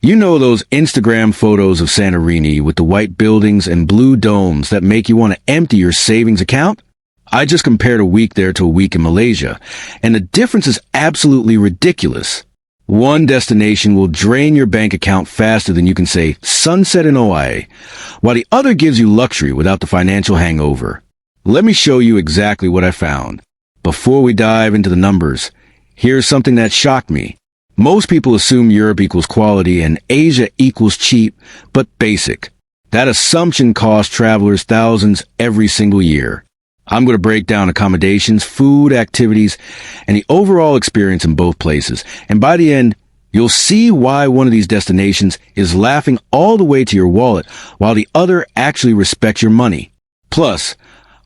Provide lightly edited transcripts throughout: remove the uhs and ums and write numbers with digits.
You know those Instagram photos of Santorini with the white buildings and blue domes that make you want to empty your savings account? I just compared a week there to a week in Malaysia, and the difference is absolutely ridiculous. One destination will drain your bank account faster than you can say sunset in Hawaii, while the other gives you luxury without the financial hangover. Let me show you exactly what I found. Before we dive into the numbers, here's something that shocked me. Most people assume Europe equals quality and Asia equals cheap, but basic. That assumption costs travelers thousands every single year. I'm going to break down accommodations, food, activities, and the overall experience in both places. And by the end, you'll see why one of these destinations is laughing all the way to your wallet, while the other actually respects your money. Plus,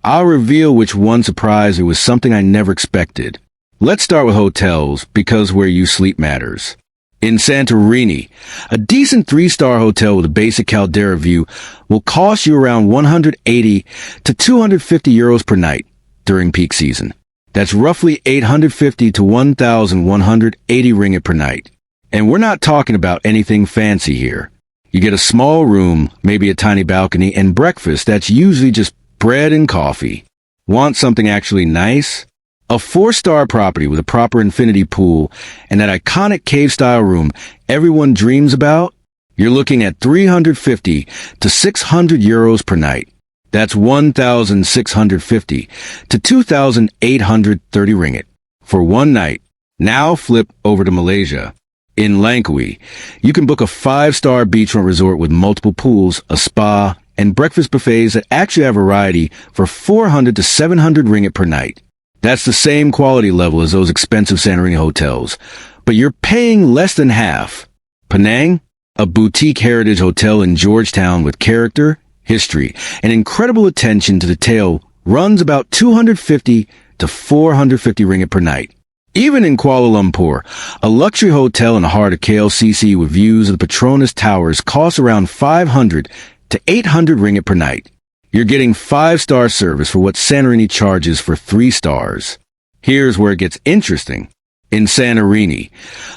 I'll reveal which one surprised me with something I never expected. Let's start with hotels, because where you sleep matters. In Santorini, a decent 3-star hotel with a basic caldera view will cost you around 180 to 250 euros per night during peak season. That's roughly 850 to 1,180 ringgit per night. And we're not talking about anything fancy here. You get a small room, maybe a tiny balcony, and breakfast that's usually just bread and coffee. Want something actually nice? A 4-star property with a proper infinity pool and that iconic cave-style room everyone dreams about? You're looking at 350 to 600 euros per night. That's 1,650 to 2,830 ringgit for one night. Now flip over to Malaysia. In Langkawi, you can book a 5-star beachfront resort with multiple pools, a spa, and breakfast buffets that actually have variety for 400 to 700 ringgit per night. That's the same quality level as those expensive Santorini hotels, but you're paying less than half. Penang, a boutique heritage hotel in Georgetown with character, history, and incredible attention to detail, runs about 250 to 450 ringgit per night. Even in Kuala Lumpur, a luxury hotel in the heart of KLCC with views of the Petronas Towers costs around 500 to 800 ringgit per night. You're getting 5-star service for what Santorini charges for 3 stars. Here's where it gets interesting. In Santorini,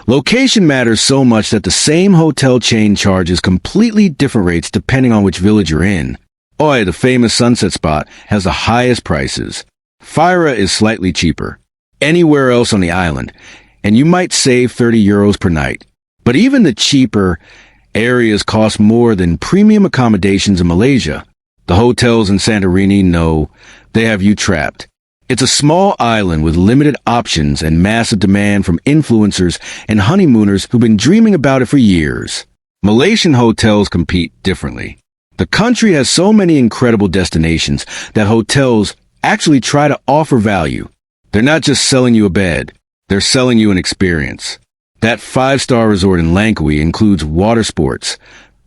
location matters so much that the same hotel chain charges completely different rates depending on which village you're in. Oi, the famous sunset spot, has the highest prices. Fira is slightly cheaper. Anywhere else on the island, and you might save 30 euros per night. But even the cheaper areas cost more than premium accommodations in Malaysia. The hotels in Santorini know they have you trapped. It's a small island with limited options and massive demand from influencers and honeymooners who've been dreaming about it for years. Malaysian hotels compete differently. The country has so many incredible destinations that hotels actually try to offer value. They're not just selling you a bed, they're selling you an experience. That 5-star resort in Langkawi includes water sports,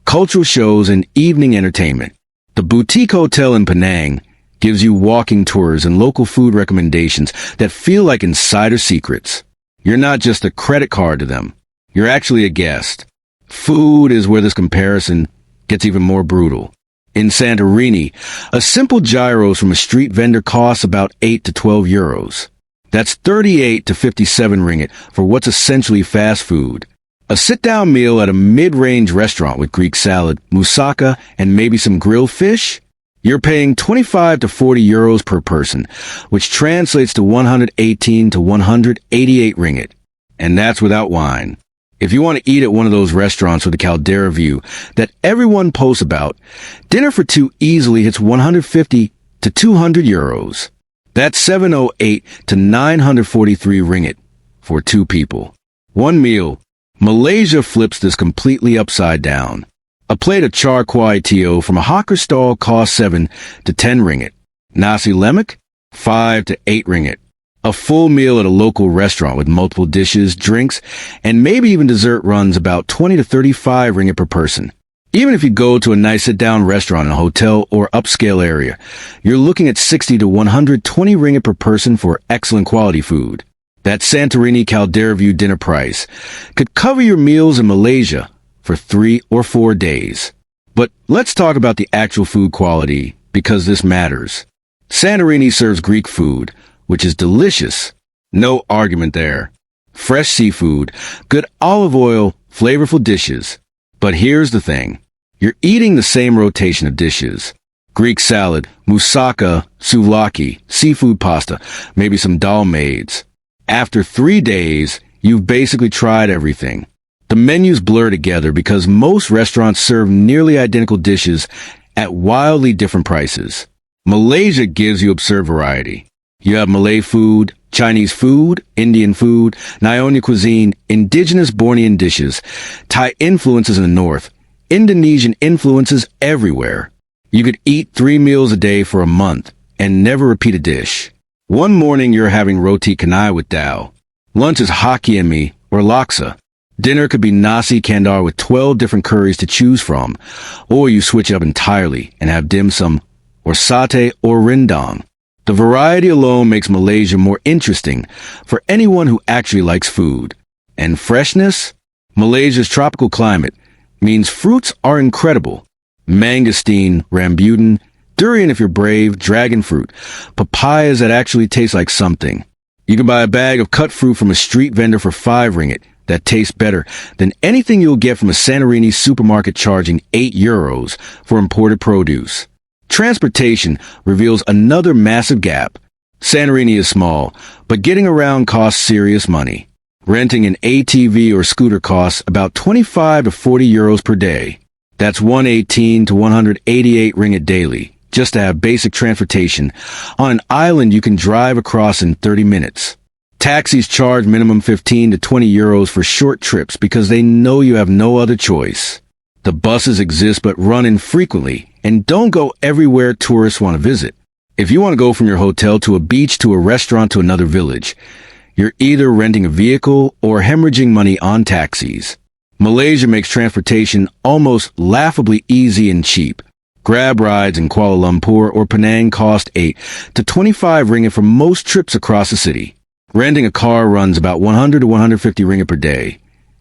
cultural shows, and evening entertainment. The boutique hotel in Penang gives you walking tours and local food recommendations that feel like insider secrets. You're not just a credit card to them. You're actually a guest. Food is where this comparison gets even more brutal. In Santorini, a simple gyros from a street vendor costs about 8 to 12 euros. That's 38 to 57 ringgit for what's essentially fast food. A sit-down meal at a mid-range restaurant with Greek salad, moussaka, and maybe some grilled fish? You're paying 25 to 40 euros per person, which translates to 118 to 188 ringgit. And that's without wine. If you want to eat at one of those restaurants with a caldera view that everyone posts about, dinner for two easily hits 150 to 200 euros. That's 708 to 943 ringgit for 2 people. One meal. Malaysia flips this completely upside down. A plate of char kway teow from a hawker stall costs 7 to 10 ringgit. Nasi lemak, 5 to 8 ringgit. A full meal at a local restaurant with multiple dishes, drinks, and maybe even dessert runs about 20 to 35 ringgit per person. Even if you go to a nice sit-down restaurant in a hotel or upscale area, you're looking at 60 to 120 ringgit per person for excellent quality food. That Santorini Caldera View dinner price could cover your meals in Malaysia for 3 or 4 days. But let's talk about the actual food quality, because this matters. Santorini serves Greek food, which is delicious. No argument there. Fresh seafood, good olive oil, flavorful dishes. But here's the thing. You're eating the same rotation of dishes. Greek salad, moussaka, souvlaki, seafood pasta, maybe some dalmades. After 3 days, you've basically tried everything. The menus blur together because most restaurants serve nearly identical dishes at wildly different prices. Malaysia gives you absurd variety. You have Malay food, Chinese food, Indian food, Nyonya cuisine, indigenous Bornean dishes, Thai influences in the north, Indonesian influences everywhere. You could eat 3 meals a day for a month and never repeat a dish. One morning you're having roti canai with dal. Lunch is hokkien mee or laksa. Dinner could be nasi kandar with 12 different curries to choose from. Or you switch up entirely and have dim sum or satay or rendang. The variety alone makes Malaysia more interesting for anyone who actually likes food. And freshness? Malaysia's tropical climate means fruits are incredible. Mangosteen, rambutan, durian if you're brave, dragon fruit, papayas that actually taste like something. You can buy a bag of cut fruit from a street vendor for 5 ringgit that tastes better than anything you'll get from a Santorini supermarket charging €8 for imported produce. Transportation reveals another massive gap. Santorini is small, but getting around costs serious money. Renting an ATV or scooter costs about 25 to 40 euros per day. That's 118 to 188 ringgit daily, just to have basic transportation on an island you can drive across in 30 minutes. Taxis charge minimum 15 to 20 euros for short trips because they know you have no other choice. The buses exist but run infrequently and don't go everywhere tourists want to visit. If you want to go from your hotel to a beach to a restaurant to another village, you're either renting a vehicle or hemorrhaging money on taxis. Malaysia makes transportation almost laughably easy and cheap. Grab rides in Kuala Lumpur or Penang cost 8 to 25 ringgit for most trips across the city. Renting a car runs about 100 to 150 ringgit per day.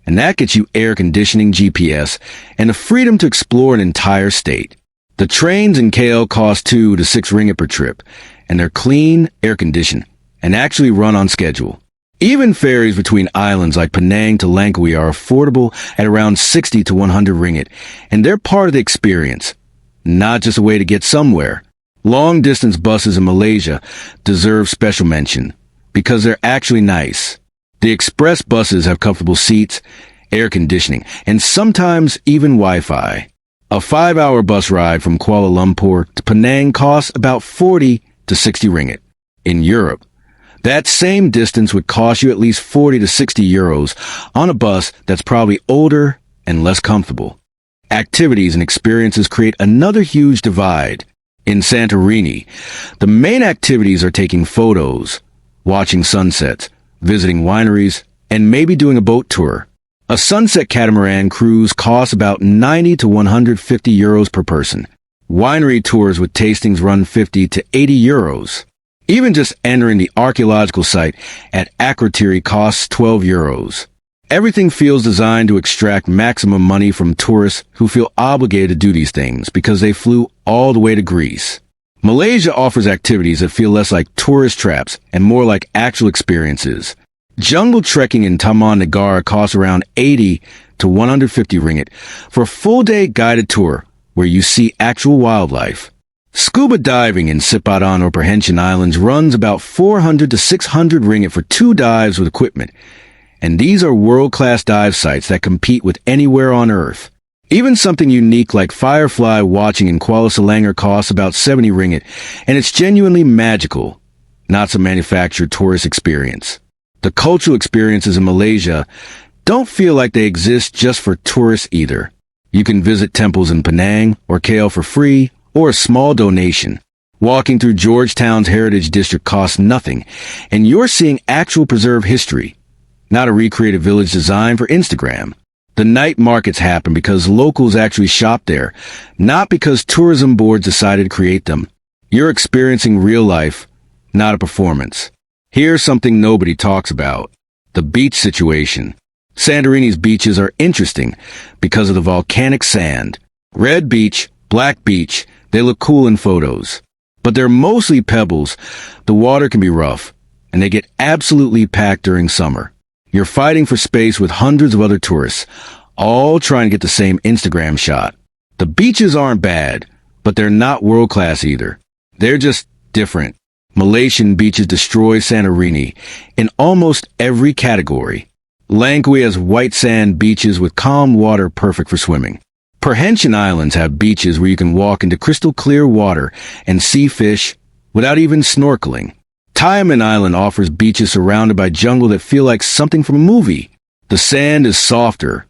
And that gets you air conditioning, GPS, and the freedom to explore an entire state. The trains in KL cost 2 to 6 ringgit per trip, and they're clean, air-conditioned, and actually run on schedule. Even ferries between islands like Penang to Langkawi are affordable at around 60 to 100 ringgit, and they're part of the experience, not just a way to get somewhere. Long-distance buses in Malaysia deserve special mention because they're actually nice. The express buses have comfortable seats, air conditioning, and sometimes even Wi-Fi. A 5-hour bus ride from Kuala Lumpur to Penang costs about 40 to 60 ringgit. In Europe, that same distance would cost you at least 40 to 60 euros on a bus that's probably older and less comfortable. Activities and experiences create another huge divide. In Santorini, the main activities are taking photos, watching sunsets, visiting wineries, and maybe doing a boat tour. A sunset catamaran cruise costs about 90 to 150 euros per person. Winery tours with tastings run 50 to 80 euros. Even just entering the archaeological site at Akrotiri costs 12 euros. Everything feels designed to extract maximum money from tourists who feel obligated to do these things because they flew all the way to Greece. Malaysia offers activities that feel less like tourist traps and more like actual experiences. Jungle trekking in Taman Negara costs around 80 to 150 ringgit for a full-day guided tour where you see actual wildlife. Scuba diving in Sipadan or Perhentian Islands runs about 400 to 600 ringgit for 2 dives with equipment, and these are world-class dive sites that compete with anywhere on Earth. Even something unique like firefly watching in Kuala Selangor costs about 70 ringgit, and it's genuinely magical, not some manufactured tourist experience. The cultural experiences in Malaysia don't feel like they exist just for tourists either. You can visit temples in Penang or KL for free or a small donation. Walking through Georgetown's Heritage District costs nothing, and you're seeing actual preserved history, not a recreated village designed for Instagram. The night markets happen because locals actually shop there, not because tourism boards decided to create them. You're experiencing real life, not a performance. Here's something nobody talks about: the beach situation. Santorini's beaches are interesting because of the volcanic sand. Red beach, black beach, they look cool in photos. But they're mostly pebbles. The water can be rough, and they get absolutely packed during summer. You're fighting for space with hundreds of other tourists, all trying to get the same Instagram shot. The beaches aren't bad, but they're not world-class either. They're just different. Malaysian beaches destroy Santorini in almost every category. Langkawi has white sand beaches with calm water perfect for swimming. Perhentian Islands have beaches where you can walk into crystal clear water and see fish without even snorkeling. Taiman Island offers beaches surrounded by jungle that feel like something from a movie. The sand is softer,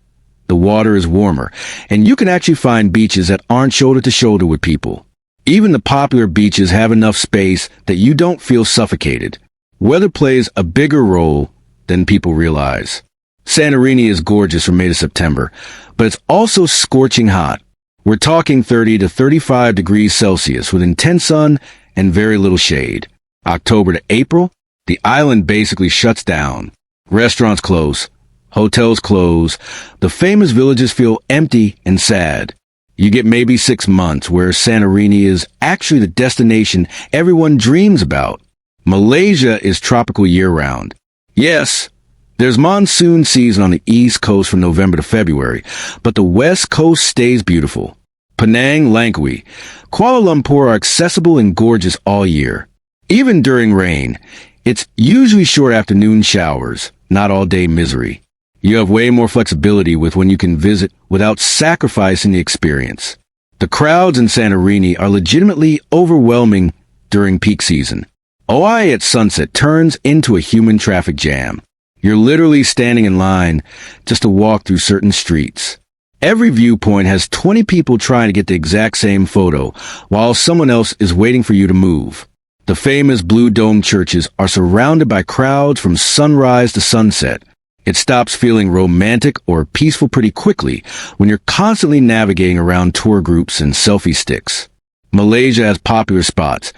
the water is warmer, and you can actually find beaches that aren't shoulder to shoulder with people. Even the popular beaches have enough space that you don't feel suffocated. Weather plays a bigger role than people realize. Santorini is gorgeous from May to September, but it's also scorching hot. We're talking 30 to 35 degrees Celsius with intense sun and very little shade. October to April, the island basically shuts down. Restaurants close, hotels close, the famous villages feel empty and sad. You get maybe 6 months where Santorini is actually the destination everyone dreams about. Malaysia is tropical year-round. Yes, there's monsoon season on the east coast from November to February, but the west coast stays beautiful. Penang, Langkawi, Kuala Lumpur are accessible and gorgeous all year. Even during rain, it's usually short afternoon showers, not all-day misery. You have way more flexibility with when you can visit without sacrificing the experience. The crowds in Santorini are legitimately overwhelming during peak season. Oi at sunset turns into a human traffic jam. You're literally standing in line just to walk through certain streets. Every viewpoint has 20 people trying to get the exact same photo, while someone else is waiting for you to move. The famous blue dome churches are surrounded by crowds from sunrise to sunset. It stops feeling romantic or peaceful pretty quickly when you're constantly navigating around tour groups and selfie sticks. Malaysia has popular spots,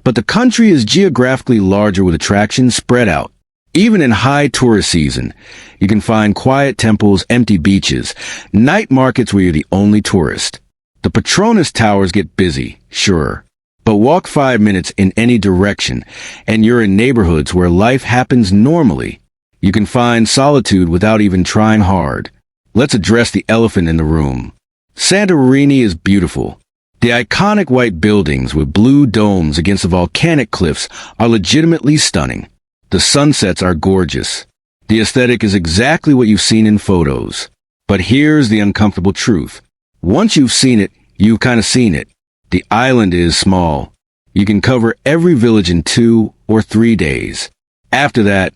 but the country is geographically larger with attractions spread out. Even in high tourist season, you can find quiet temples, empty beaches, night markets where you're the only tourist. The Petronas towers get busy, sure, but walk 5 minutes in any direction and you're in neighborhoods where life happens normally. You can find solitude without even trying hard. Let's address the elephant in the room. Santorini is beautiful. The iconic white buildings with blue domes against the volcanic cliffs are legitimately stunning. The sunsets are gorgeous. The aesthetic is exactly what you've seen in photos. But here's the uncomfortable truth. Once you've seen it, you've kind of seen it. The island is small. You can cover every village in 2 or 3 days. After that,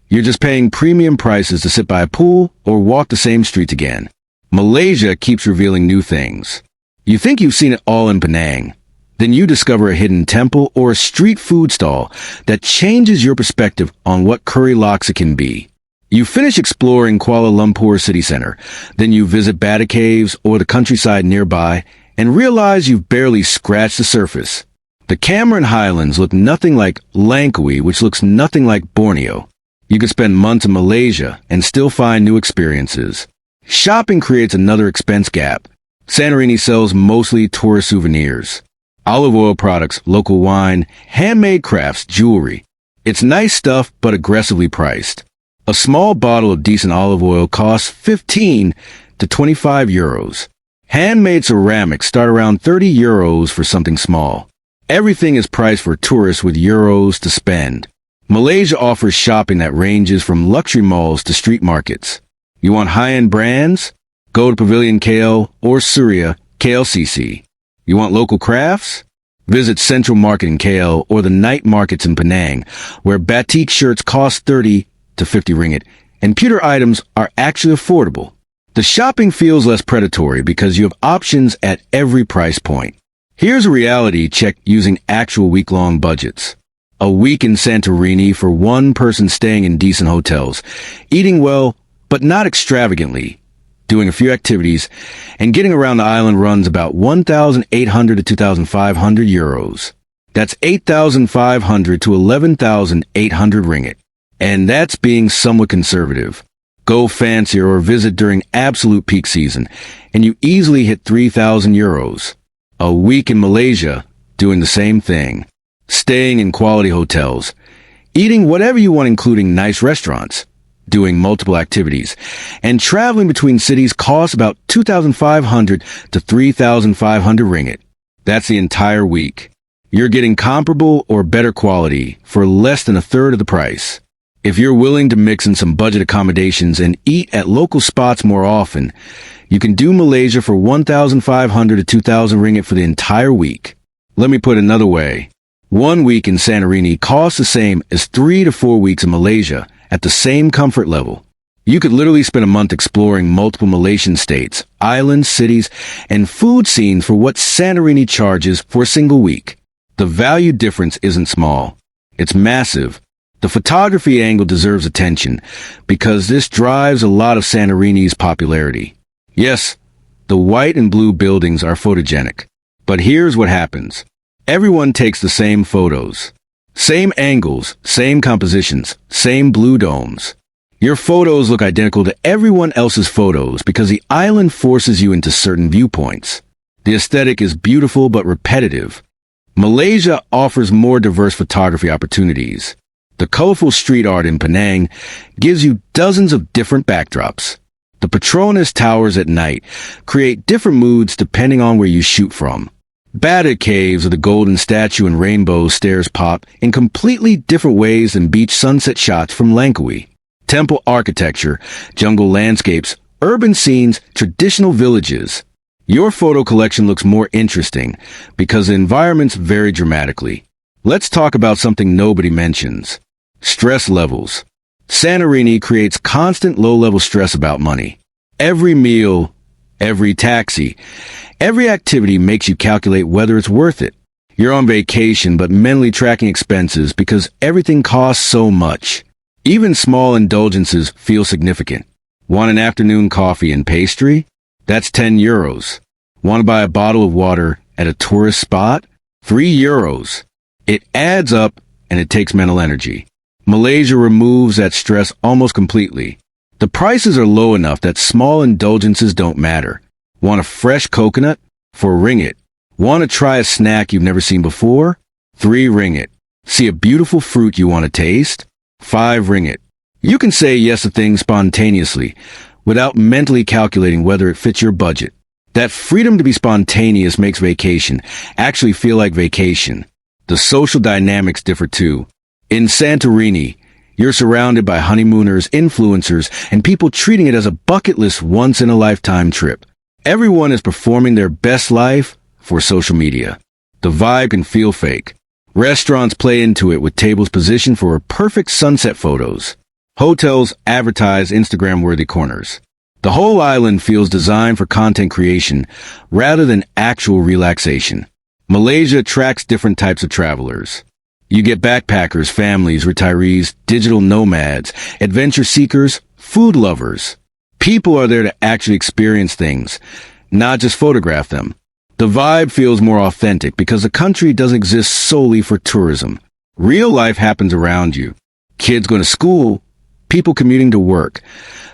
you're just paying premium prices to sit by a pool or walk the same streets again. Malaysia keeps revealing new things. You think you've seen it all in Penang. Then you discover a hidden temple or a street food stall that changes your perspective on what curry laksa can be. You finish exploring Kuala Lumpur city center. Then you visit Bata Caves or the countryside nearby and realize you've barely scratched the surface. The Cameron Highlands look nothing like Langkawi, which looks nothing like Borneo. You could spend months in Malaysia and still find new experiences. Shopping creates another expense gap. Santorini sells mostly tourist souvenirs. Olive oil products, local wine, handmade crafts, jewelry. It's nice stuff, but aggressively priced. A small bottle of decent olive oil costs 15 to 25 euros. Handmade ceramics start around 30 euros for something small. Everything is priced for tourists with euros to spend. Malaysia offers shopping that ranges from luxury malls to street markets. You want high-end brands? Go to Pavilion KL or Surya, KLCC. You want local crafts? Visit Central Market in KL or the night markets in Penang, where batik shirts cost 30 to 50 ringgit, and pewter items are actually affordable. The shopping feels less predatory because you have options at every price point. Here's a reality check using actual week-long budgets. A week in Santorini for one person staying in decent hotels, eating well, but not extravagantly, doing a few activities, and getting around the island runs about 1,800 to 2,500 euros. That's 8,500 to 11,800 ringgit. And that's being somewhat conservative. Go fancier or visit during absolute peak season, and you easily hit 3,000 euros. A week in Malaysia, doing the same thing. Staying in quality hotels. Eating whatever you want, including nice restaurants. doing multiple activities. And traveling between cities costs about 2,500 to 3,500 ringgit. That's the entire week. You're getting comparable or better quality for less than a third of the price. If you're willing to mix in some budget accommodations and eat at local spots more often, you can do Malaysia for 1,500 to 2,000 ringgit for the entire week. Let me put it another way. 1 week in Santorini costs the same as 3 to 4 weeks in Malaysia at the same comfort level. You could literally spend a month exploring multiple Malaysian states, islands, cities, and food scenes for what Santorini charges for a single week. The value difference isn't small. It's massive. The photography angle deserves attention because this drives a lot of Santorini's popularity. Yes, the white and blue buildings are photogenic. But here's what happens. Everyone takes the same photos. Same angles, same compositions, same blue domes. Your photos look identical to everyone else's photos because the island forces you into certain viewpoints. The aesthetic is beautiful but repetitive. Malaysia offers more diverse photography opportunities. The colorful street art in Penang gives you dozens of different backdrops. The Petronas towers at night create different moods depending on where you shoot from. Battered caves of the golden statue and rainbow stairs pop in completely different ways than beach sunset shots from Langkawi. Temple architecture, jungle landscapes, urban scenes, traditional villages. Your photo collection looks more interesting because the environments vary dramatically. Let's talk about something nobody mentions. Stress levels. Santorini creates constant low-level stress about money. Every meal, every taxi, every activity makes you calculate whether it's worth it. You're on vacation but mentally tracking expenses because everything costs so much. Even small indulgences feel significant. Want an afternoon coffee and pastry? That's 10 euros. Want to buy a bottle of water at a tourist spot? 3 euros. It adds up and it takes mental energy. Malaysia removes that stress almost completely. The prices are low enough that small indulgences don't matter. Want a fresh coconut? For ringgit. Want to try a snack you've never seen before? 3 ringgit. See a beautiful fruit you want to taste? 5 ringgit. You can say yes to things spontaneously without mentally calculating whether it fits your budget. That freedom to be spontaneous makes vacation actually feel like vacation. The social dynamics differ too. In Santorini, you're surrounded by honeymooners, influencers, and people treating it as a bucket list once-in-a-lifetime trip. Everyone is performing their best life for social media. The vibe can feel fake. Restaurants play into it with tables positioned for perfect sunset photos. Hotels advertise Instagram-worthy corners. The whole island feels designed for content creation rather than actual relaxation. Malaysia attracts different types of travelers. You get backpackers, families, retirees, digital nomads, adventure seekers, food lovers. People are there to actually experience things, not just photograph them. The vibe feels more authentic because the country doesn't exist solely for tourism. Real life happens around you. Kids going to school, people commuting to work,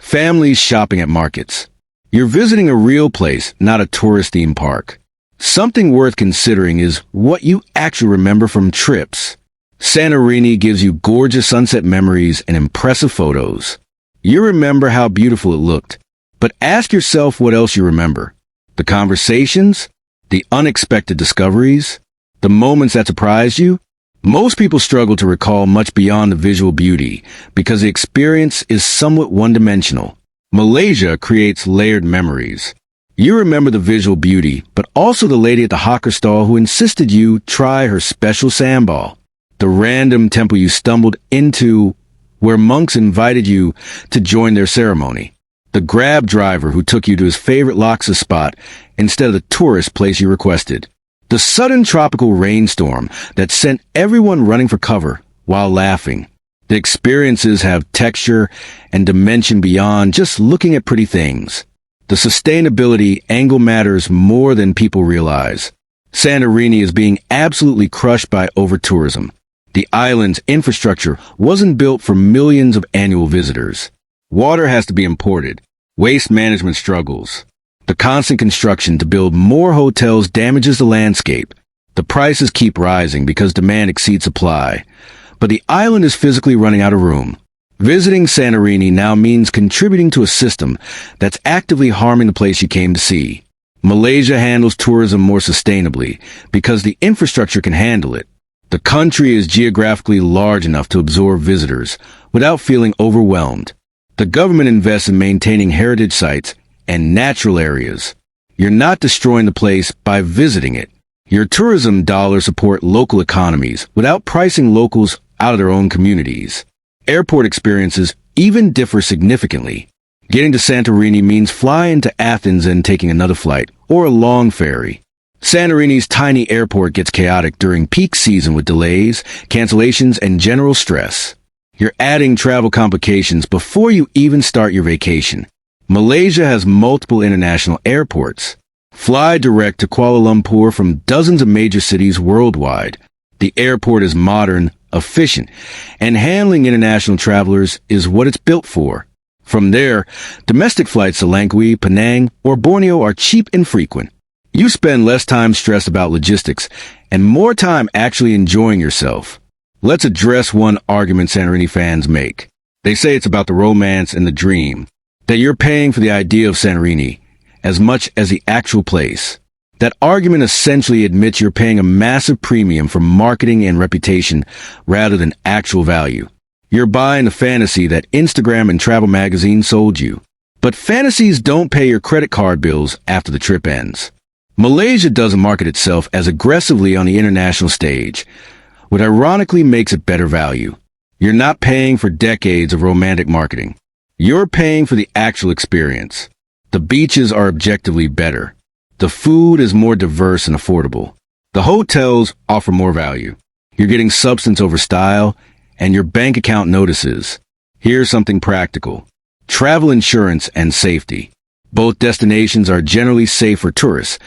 families shopping at markets. You're visiting a real place, not a tourist theme park. Something worth considering is what you actually remember from trips. Santorini gives you gorgeous sunset memories and impressive photos. You remember how beautiful it looked, but ask yourself what else you remember. The conversations, the unexpected discoveries, the moments that surprised you. Most people struggle to recall much beyond the visual beauty because the experience is somewhat one-dimensional. Malaysia creates layered memories. You remember the visual beauty, but also the lady at the hawker stall who insisted you try her special sambal. The random temple you stumbled into where monks invited you to join their ceremony. The grab driver who took you to his favorite laksa spot instead of the tourist place you requested. The sudden tropical rainstorm that sent everyone running for cover while laughing. The experiences have texture and dimension beyond just looking at pretty things. The sustainability angle matters more than people realize. Santorini is being absolutely crushed by over-tourism. The island's infrastructure wasn't built for millions of annual visitors. Water has to be imported. Waste management struggles. The constant construction to build more hotels damages the landscape. The prices keep rising because demand exceeds supply. But the island is physically running out of room. Visiting Santorini now means contributing to a system that's actively harming the place you came to see. Malaysia handles tourism more sustainably because the infrastructure can handle it. The country is geographically large enough to absorb visitors without feeling overwhelmed. The government invests in maintaining heritage sites and natural areas. You're not destroying the place by visiting it. Your tourism dollars support local economies without pricing locals out of their own communities. Airport experiences even differ significantly. Getting to Santorini means flying to Athens and taking another flight, or a long ferry. Santorini's tiny airport gets chaotic during peak season with delays, cancellations, and general stress. You're adding travel complications before you even start your vacation. Malaysia has multiple international airports. Fly direct to Kuala Lumpur from dozens of major cities worldwide. The airport is modern, efficient, and handling international travelers is what it's built for. From there, domestic flights to Langkawi, Penang, or Borneo are cheap and frequent. You spend less time stressed about logistics and more time actually enjoying yourself. Let's address one argument Santorini fans make. They say it's about the romance and the dream, that you're paying for the idea of Santorini as much as the actual place. That argument essentially admits you're paying a massive premium for marketing and reputation rather than actual value. You're buying the fantasy that Instagram and travel magazines sold you. But fantasies don't pay your credit card bills after the trip ends. Malaysia doesn't market itself as aggressively on the international stage, which ironically makes it better value. You're not paying for decades of romantic marketing. You're paying for the actual experience. The beaches are objectively better. The food is more diverse and affordable. The hotels offer more value. You're getting substance over style, and your bank account notices. Here's something practical. Travel insurance and safety. Both destinations are generally safe for tourists,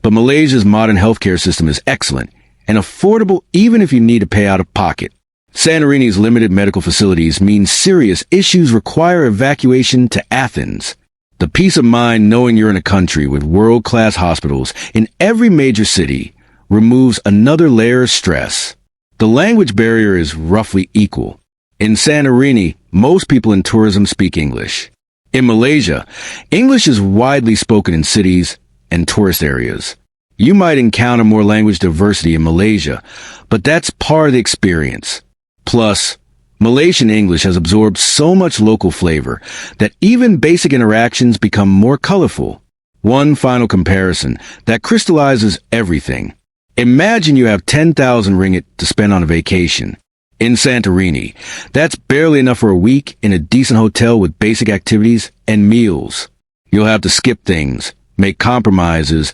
but Malaysia's modern healthcare system is excellent and affordable even if you need to pay out of pocket. Santorini's limited medical facilities mean serious issues require evacuation to Athens. The peace of mind knowing you're in a country with world-class hospitals in every major city removes another layer of stress. The language barrier is roughly equal. In Santorini, most people in tourism speak English. In Malaysia, English is widely spoken in cities and tourist areas. You might encounter more language diversity in Malaysia, but that's part of the experience. Plus, Malaysian English has absorbed so much local flavor that even basic interactions become more colorful. One final comparison that crystallizes everything. Imagine you have 10,000 ringgit to spend on a vacation. In Santorini, that's barely enough for a week in a decent hotel with basic activities and meals. You'll have to skip things, make compromises,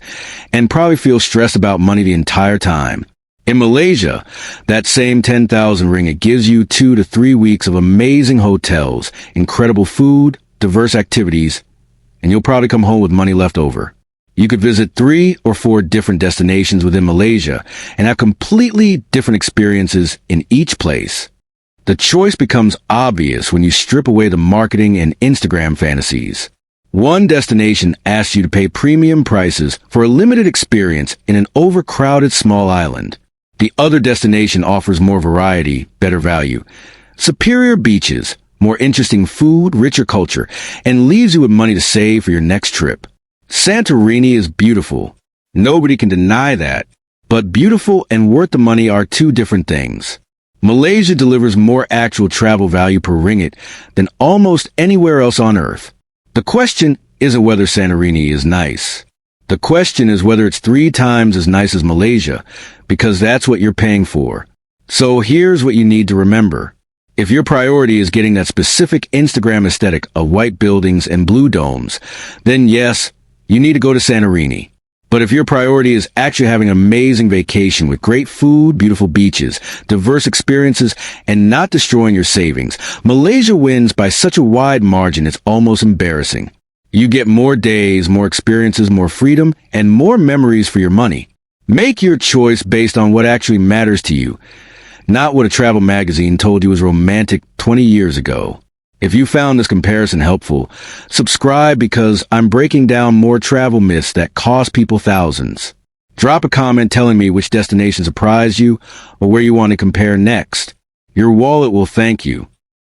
and probably feel stressed about money the entire time. In Malaysia, that same 10,000 ringgit gives you 2 to 3 weeks of amazing hotels, incredible food, diverse activities, and you'll probably come home with money left over. You could visit 3 or 4 different destinations within Malaysia and have completely different experiences in each place. The choice becomes obvious when you strip away the marketing and Instagram fantasies. One destination asks you to pay premium prices for a limited experience in an overcrowded small island. The other destination offers more variety, better value, superior beaches, more interesting food, richer culture, and leaves you with money to save for your next trip. Santorini is beautiful. Nobody can deny that. But beautiful and worth the money are two different things. Malaysia delivers more actual travel value per ringgit than almost anywhere else on earth. The question isn't whether Santorini is nice. The question is whether it's 3 times as nice as Malaysia, because that's what you're paying for. So here's what you need to remember. If your priority is getting that specific Instagram aesthetic of white buildings and blue domes, then yes, you need to go to Santorini. But if your priority is actually having an amazing vacation with great food, beautiful beaches, diverse experiences, and not destroying your savings, Malaysia wins by such a wide margin it's almost embarrassing. You get more days, more experiences, more freedom, and more memories for your money. Make your choice based on what actually matters to you, not what a travel magazine told you was romantic 20 years ago. If you found this comparison helpful, subscribe because I'm breaking down more travel myths that cost people thousands. Drop a comment telling me which destination surprised you or where you want to compare next. Your wallet will thank you.